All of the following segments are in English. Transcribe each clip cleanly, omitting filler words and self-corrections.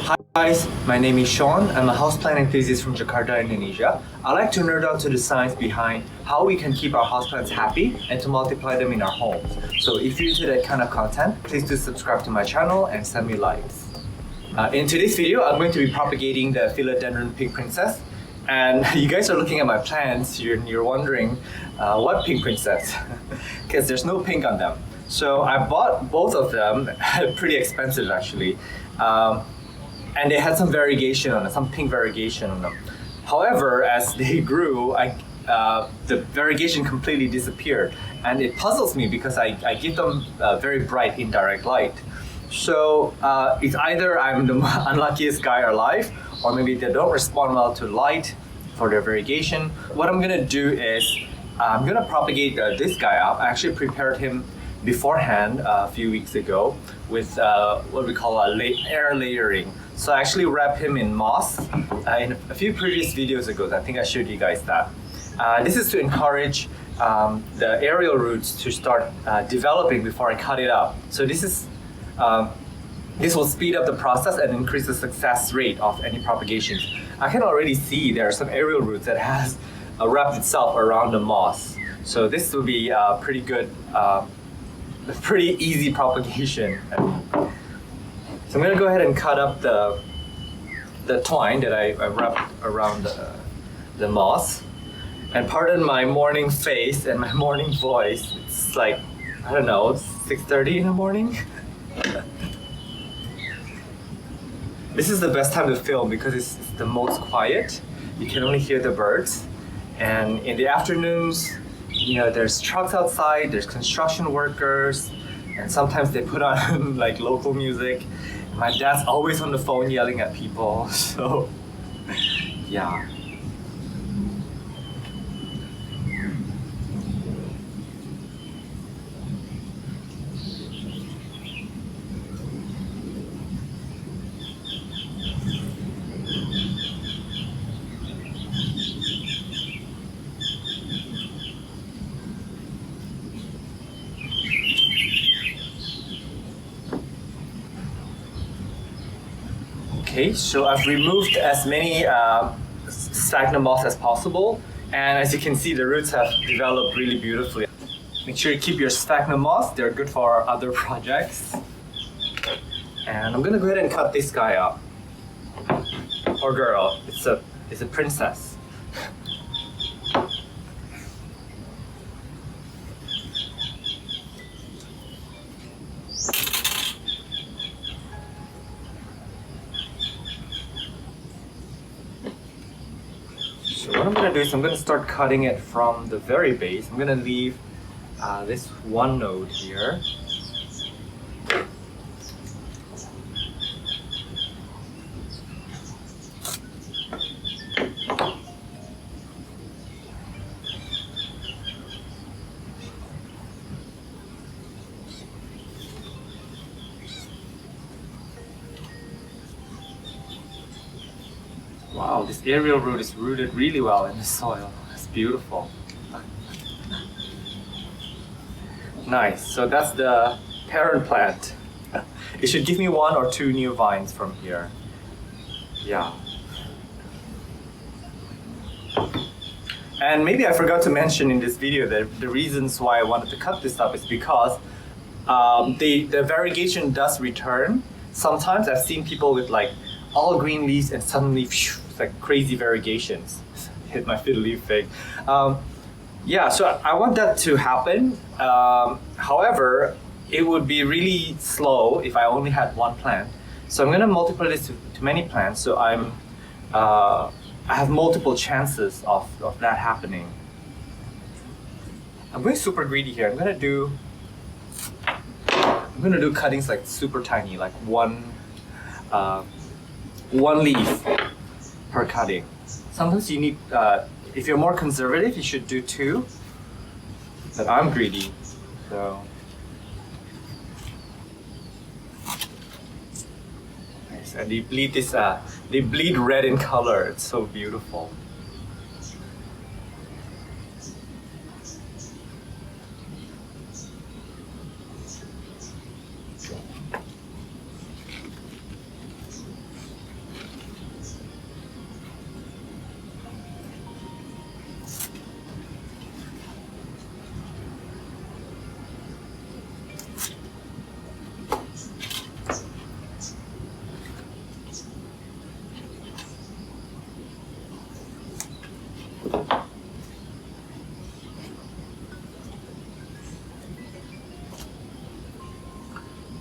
Hi guys, my name is Sean. I'm a houseplant enthusiast from Jakarta, Indonesia. I like to nerd out to the science behind how we can keep our houseplants happy and to multiply them in our homes. So if you're into that kind of content, please do subscribe to my channel and send me likes. In today's video, I'm going to be propagating the Philodendron Pink Princess. And you guys are looking at my plants, you're wondering, what Pink Princess? Because there's no pink on them. So I bought both of them, pretty expensive actually. And they had some variegation on them, some pink variegation on them. However, as they grew, the variegation completely disappeared. And it puzzles me because I give them very bright indirect light. So it's either I'm the unluckiest guy alive, or maybe they don't respond well to light for their variegation. What I'm gonna do is, I'm gonna propagate this guy up. I actually prepared him beforehand a few weeks ago with what we call air layering. So I actually wrap him in moss. In a few previous videos ago, I think I showed you guys that. This is to encourage the aerial roots to start developing before I cut it up. So this will speed up the process and increase the success rate of any propagations. I can already see there are some aerial roots that has wrapped itself around the moss. So this will be pretty good, pretty easy propagation. So I'm going to go ahead and cut up the twine that I wrapped around the moss. And pardon my morning face and my morning voice. It's like, I don't know, 6:30 in the morning. This is the best time to film because it's the most quiet. You can only hear the birds. And in the afternoons, you know, there's trucks outside, there's construction workers, and sometimes they put on like local music. My dad's always on the phone yelling at people, so yeah. Okay, so I've removed as many sphagnum moss as possible, and as you can see, the roots have developed really beautifully. Make sure you keep your sphagnum moss; they're good for other projects. And I'm gonna go ahead and cut this guy up, or girl. It's a princess. So what I'm going to do is I'm going to start cutting it from the very base. I'm going to leave this one node here. Wow, this aerial root is rooted really well in the soil. It's beautiful. Nice, so that's the parent plant. It should give me 1 or 2 new vines from here. Yeah. And maybe I forgot to mention in this video that the reasons why I wanted to cut this up is because the variegation does return. Sometimes I've seen people with like all green leaves and suddenly phew, it's like crazy variegations. Hit my fiddle leaf thing. Yeah, so I want that to happen. However, it would be really slow if I only had one plant. So I'm gonna multiply this to many plants, so I have multiple chances of that happening. I'm going super greedy here. I'm gonna do cuttings like super tiny, like one leaf per cutting. Sometimes you need, if you're more conservative, you should do 2. But I'm greedy, so. Nice, and they bleed red in color. It's so beautiful.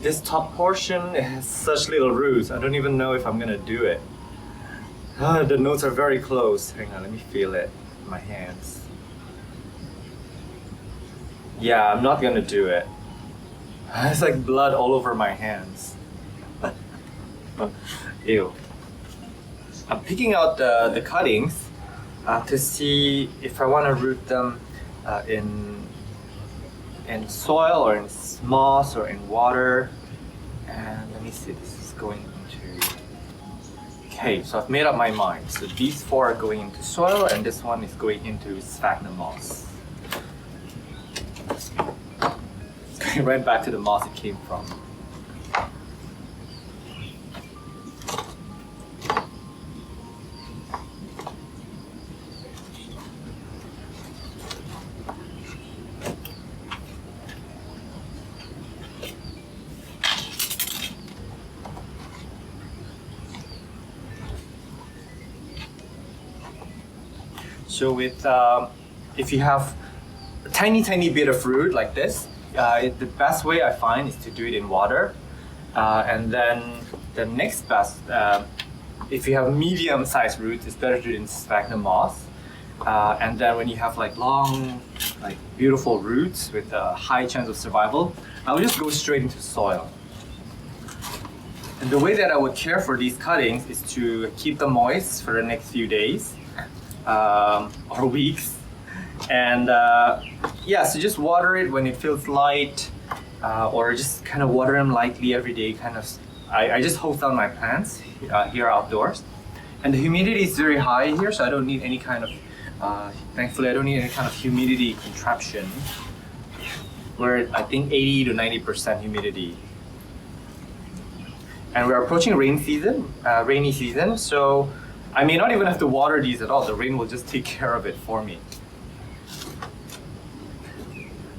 this top portion has such little roots. I don't even know if I'm gonna do it. The notes are very close. Hang on, let me feel it in my hands. Yeah, I'm not gonna do it. It's like blood all over my hands. Ew. I'm picking out the cuttings to see if I want to root them in soil or in moss or in water. And let me see, this is going into... Okay, so I've made up my mind. So these 4 are going into soil and this one is going into sphagnum moss. It's going right back to the moss it came from. So with, if you have a tiny bit of root like this, the best way I find is to do it in water. And then the next best, if you have medium-sized roots, it's better to do it in sphagnum moss. And then when you have like long, like beautiful roots with a high chance of survival, I would just go straight into soil. And the way that I would care for these cuttings is to keep them moist for the next few days. Or weeks, and yeah, so just water it when it feels light, or just kind of water them lightly every day. Kind of, I just hose down my plants here outdoors, and the humidity is very high here, so I don't need any kind of. Thankfully, I don't need any kind of humidity contraption. We're I think 80 to 90% humidity, and we're approaching rainy season, so. I may not even have to water these at all. The rain will just take care of it for me.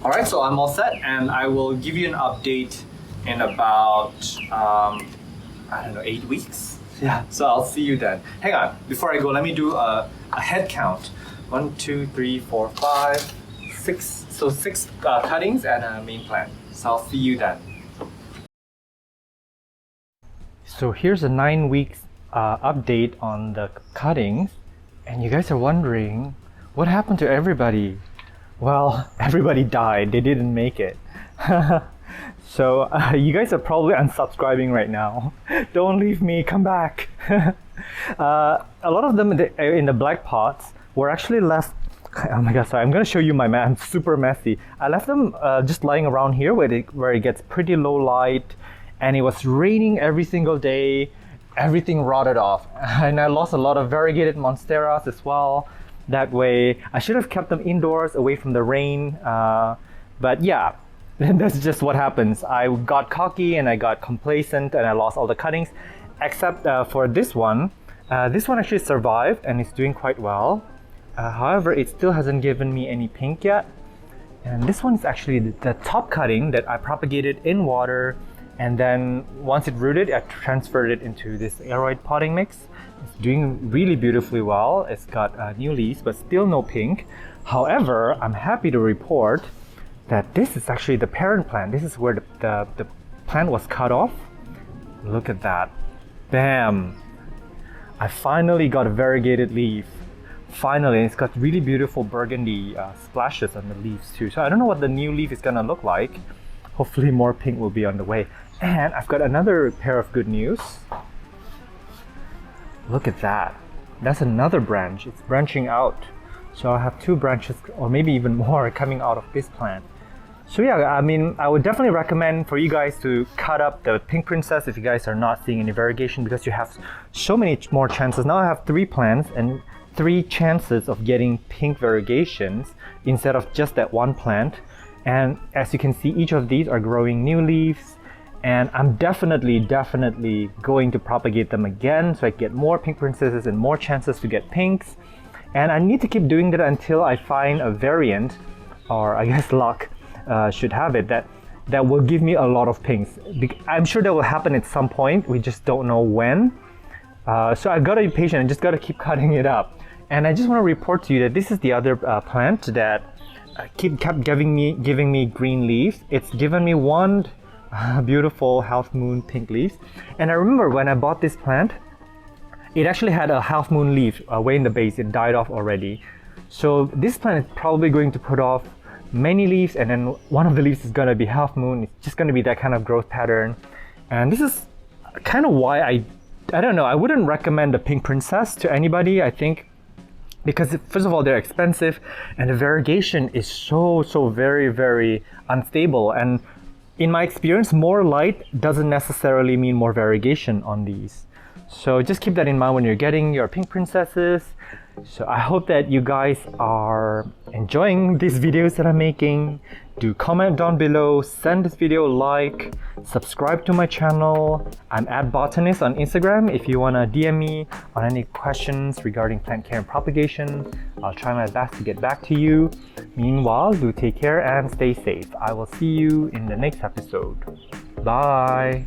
All right, so I'm all set, and I will give you an update in about, I don't know, 8 weeks. Yeah, so I'll see you then. Hang on, before I go, let me do a head count. 1, 2, 3, 4, 5, 6. So 6 cuttings and a main plant. So I'll see you then. So here's a 9 weeks update on the cuttings, and you guys are wondering what happened to everybody. Well, everybody died. They didn't make it. So you guys are probably unsubscribing right now. Don't leave me, come back. A lot of them in the black pots were actually left. Oh my god, sorry, I'm gonna show you my map. I'm super messy. I left them just lying around here where it gets pretty low light, and it was raining every single day. Everything rotted off, and I lost a lot of variegated monsteras as well. That way, I should have kept them indoors away from the rain, but yeah, that's just what happens. I got cocky and I got complacent and I lost all the cuttings, except for this one. This one actually survived and it's doing quite well. However, it still hasn't given me any pink yet. And this one is actually the top cutting that I propagated in water. And then once it rooted, I transferred it into this aeroid potting mix. It's doing really beautifully well. It's got new leaves, but still no pink. However, I'm happy to report that this is actually the parent plant. This is where the plant was cut off. Look at that. Bam! I finally got a variegated leaf. Finally, it's got really beautiful burgundy splashes on the leaves too. So I don't know what the new leaf is gonna look like. Hopefully more pink will be on the way. And I've got another pair of good news. Look at that. That's another branch. It's branching out. So I have 2 branches, or maybe even more, coming out of this plant. So yeah, I mean, I would definitely recommend for you guys to cut up the Pink Princess if you guys are not seeing any variegation, because you have so many more chances. Now I have 3 plants and 3 chances of getting pink variegations instead of just that 1 plant. And as you can see, each of these are growing new leaves, and I'm definitely going to propagate them again so I get more Pink Princesses and more chances to get pinks. And I need to keep doing that until I find a variant, or I guess luck should have it, that will give me a lot of pinks. I'm sure that will happen at some point, we just don't know when. So I've got to be patient and just got to keep cutting it up. And I just want to report to you that this is the other plant that kept giving me green leaves. It's given me one beautiful half moon pink leaves. And I remember when I bought this plant, it actually had a half moon leaf way in the base. It died off already. So this plant is probably going to put off many leaves, and then one of the leaves is going to be half moon. It's just going to be that kind of growth pattern. And this is kind of why I don't know, I wouldn't recommend the Pink Princess to anybody, I think, because first of all, they're expensive, and the variegation is so very, very unstable. And in my experience, more light doesn't necessarily mean more variegation on these. So just keep that in mind when you're getting your Pink Princesses. So I hope that you guys are enjoying these videos that I'm making. Do comment down below, send this video a like, subscribe to my channel. I'm @botanist on Instagram if you wanna DM me on any questions regarding plant care and propagation. I'll try my best to get back to you. Meanwhile, do take care and stay safe. I will see you in the next episode. Bye!